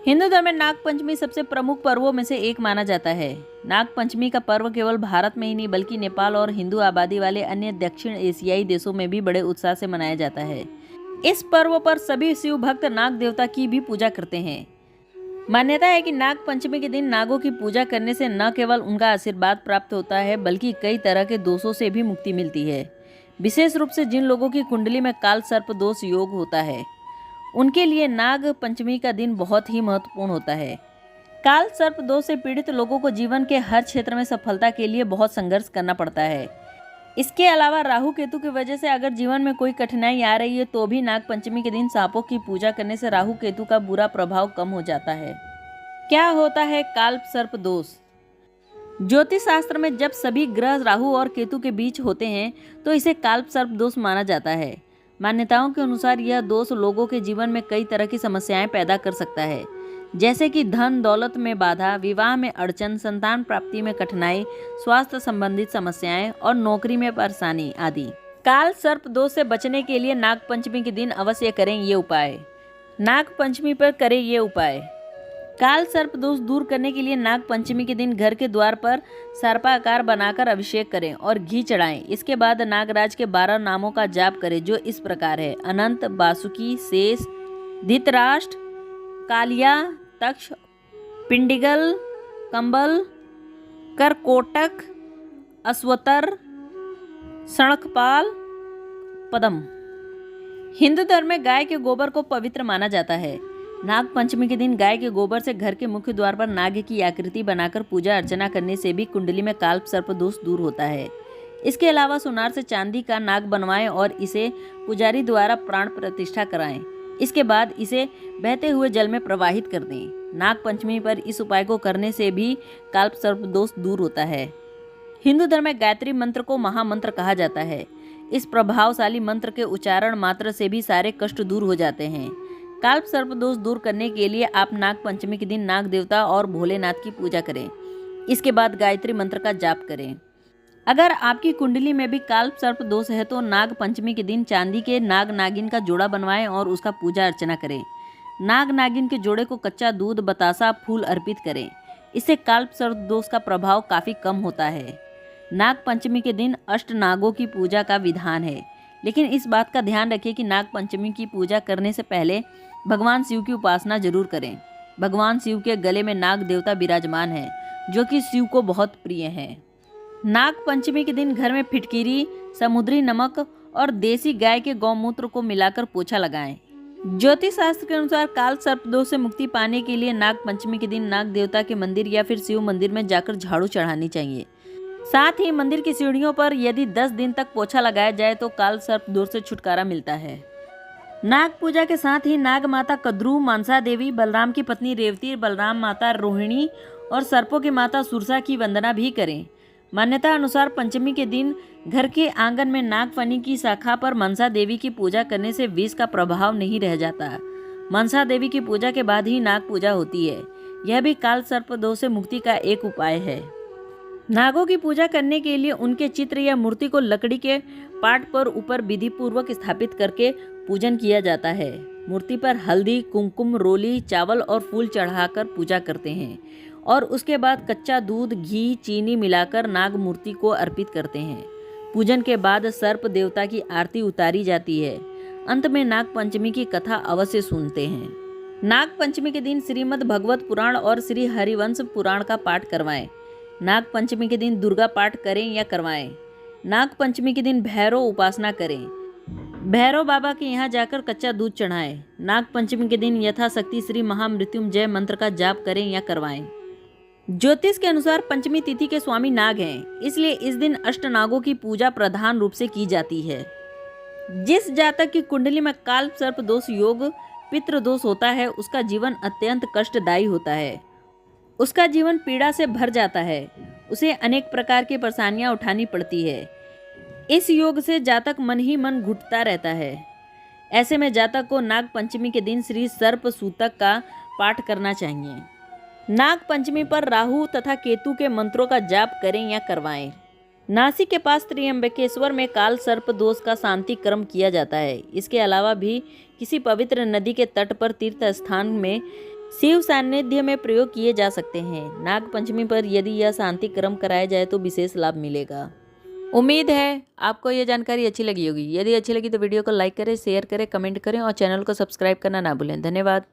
हिंदू धर्म में नाग पंचमी सबसे प्रमुख पर्वों में से एक माना जाता है। नाग पंचमी का पर्व केवल भारत में ही नहीं बल्कि नेपाल और हिंदू आबादी वाले अन्य दक्षिण एशियाई देशों में भी बड़े उत्साह से मनाया जाता है। इस पर्व पर सभी शिव भक्त नाग देवता की भी पूजा करते हैं। मान्यता है कि नाग पंचमी के दिन नागों की पूजा करने से न केवल उनका आशीर्वाद प्राप्त होता है बल्कि कई तरह के दोषों से भी मुक्ति मिलती है। विशेष रूप से जिन लोगों की कुंडली में काल सर्प दोष योग होता है उनके लिए नाग पंचमी का दिन बहुत ही महत्वपूर्ण होता है। काल सर्प दोष से पीड़ित लोगों को जीवन के हर क्षेत्र में सफलता के लिए बहुत संघर्ष करना पड़ता है। इसके अलावा राहु केतु की वजह से अगर जीवन में कोई कठिनाई आ रही है तो भी नाग पंचमी के दिन सांपों की पूजा करने से राहु केतु का बुरा प्रभाव कम हो जाता है। क्या होता है काल सर्प दोष? ज्योतिष शास्त्र में जब सभी ग्रह राहु और केतु के बीच होते हैं तो इसे काल सर्प दोष माना जाता है। मान्यताओं के अनुसार यह दोष लोगों के जीवन में कई तरह की समस्याएं पैदा कर सकता है, जैसे कि धन दौलत में बाधा, विवाह में अड़चन, संतान प्राप्ति में कठिनाई, स्वास्थ्य संबंधित समस्याएं और नौकरी में परेशानी आदि। काल सर्प दोष से बचने के लिए नाग पंचमी के दिन अवश्य करें ये उपाय। नाग पंचमी पर करें ये उपाय। काल सर्प दोष दूर करने के लिए नाग पंचमी के दिन घर के द्वार पर सर्पाकार बनाकर अभिषेक करें और घी चढ़ाएं। इसके बाद नागराज के 12 नामों का जाप करें जो इस प्रकार है: अनंत, वासुकी, शेष, धृतराष्ट्र, कालिया, तक्ष, पिंडिगल, कंबल, करकोटक, अश्वतर, सणकपाल, पद्म। हिंदू धर्म में गाय के गोबर को पवित्र माना जाता है। नाग पंचमी के दिन गाय के गोबर से घर के मुख्य द्वार पर नाग की आकृति बनाकर पूजा अर्चना करने से भी कुंडली में काल सर्प दोष दूर होता है। इसके अलावा सुनार से चांदी का नाग बनवाएं और इसे पुजारी द्वारा प्राण प्रतिष्ठा कराएं। इसके बाद इसे बहते हुए जल में प्रवाहित कर दें। नाग पंचमी पर इस उपाय को करने से भी काल सर्प दोष दूर होता है। हिंदू धर्म में गायत्री मंत्र को महामंत्र कहा जाता है। इस प्रभावशाली मंत्र के उच्चारण मात्र से भी सारे कष्ट दूर हो जाते हैं। काल सर्प दोष दूर करने के लिए आप नाग पंचमी के दिन नाग देवता और भोलेनाथ की पूजा करें। इसके बाद गायत्री मंत्र का जाप करें। अगर आपकी कुंडली में भी काल सर्प दोष है तो नाग पंचमी के दिन चांदी के नाग नागिन का जोड़ा बनवाएं और उसका पूजा अर्चना करें। नाग नागिन के जोड़े को कच्चा दूध, बतासा, फूल अर्पित करें। इससे काल सर्प दोष का प्रभाव काफ़ी कम होता है। नाग पंचमी के दिन अष्ट नागों की पूजा का विधान है, लेकिन इस बात का ध्यान रखें कि नाग पंचमी की पूजा करने से पहले भगवान शिव की उपासना जरूर करें। भगवान शिव के गले में नाग देवता विराजमान है जो कि शिव को बहुत प्रिय है। नाग पंचमी के दिन घर में फिटकिरी, समुद्री नमक और देसी गाय के गौमूत्र को मिलाकर पोछा लगाएं। ज्योतिष शास्त्र के अनुसार काल सर्प दोष से मुक्ति पाने के लिए नाग पंचमी के दिन नाग देवता के मंदिर या फिर शिव मंदिर में जाकर झाड़ू चढ़ानी चाहिए। साथ ही मंदिर की सीढ़ियों पर यदि 10 दिन तक पोछा लगाया जाए तो काल सर्प दोष से छुटकारा मिलता है। नाग पूजा के साथ ही नाग माता कद्रू, मनसा देवी, बलराम की पत्नी रेवती, बलराम माता रोहिणी और सर्पों की माता सुरसा की वंदना भी करें। मान्यता अनुसार पंचमी के दिन घर के आंगन में नागफनी की शाखा पर मनसा देवी की पूजा करने से विष का प्रभाव नहीं रह जाता। मनसा देवी की पूजा के बाद ही नाग पूजा होती है। यह भी काल सर्प दोष से मुक्ति का एक उपाय है। नागों की पूजा करने के लिए उनके चित्र या मूर्ति को लकड़ी के पाट पर ऊपर विधि पूर्वक स्थापित करके पूजन किया जाता है। मूर्ति पर हल्दी, कुमकुम, रोली, चावल और फूल चढ़ाकर पूजा करते हैं और उसके बाद कच्चा दूध, घी, चीनी मिलाकर नाग मूर्ति को अर्पित करते हैं। पूजन के बाद सर्प देवता की आरती उतारी जाती है। अंत में नाग पंचमी की कथा अवश्य सुनते हैं। नाग पंचमी के दिन श्रीमद् भगवत पुराण और श्री हरिवंश पुराण का पाठ करवाएं। नाग पंचमी के दिन दुर्गा पाठ करें या करवाएं। नाग पंचमी के दिन भैरव उपासना करें। भैरव बाबा के यहाँ जाकर कच्चा दूध चढ़ाएं। नाग पंचमी के दिन यथाशक्ति श्री महामृत्युंजय मंत्र का जाप करें या करवाएं। ज्योतिष के अनुसार पंचमी तिथि के स्वामी नाग हैं, इसलिए इस दिन अष्ट नागों की पूजा प्रधान रूप से की जाती है। जिस जातक की कुंडली में काल सर्प दोष योग पितृ दोष होता है उसका जीवन अत्यंत कष्टदायी होता है। उसका जीवन पीड़ा से भर जाता है। उसे अनेक प्रकार की परेशानियां उठानी पड़ती है। इस योग से जातक मन ही मन घुटता रहता है। ऐसे में जातक को नाग पंचमी के दिन श्री सर्प सूतक का पाठ करना चाहिए। नाग पंचमी पर राहु तथा केतु के मंत्रों का जाप करें या करवाएं। नासिक के पास त्र्यंबकेश्वर में काल सर्प दोष का शांति कर्म किया जाता है। इसके अलावा भी किसी पवित्र नदी के तट पर तीर्थ स्थान में शिव सान्निध्य में प्रयोग किए जा सकते हैं। नाग पंचमी पर यदि यह शांति क्रम कराया जाए तो विशेष लाभ मिलेगा। उम्मीद है आपको ये जानकारी अच्छी लगी होगी। यदि अच्छी लगी तो वीडियो को लाइक करें, शेयर करें, कमेंट करें और चैनल को सब्सक्राइब करना ना भूलें। धन्यवाद।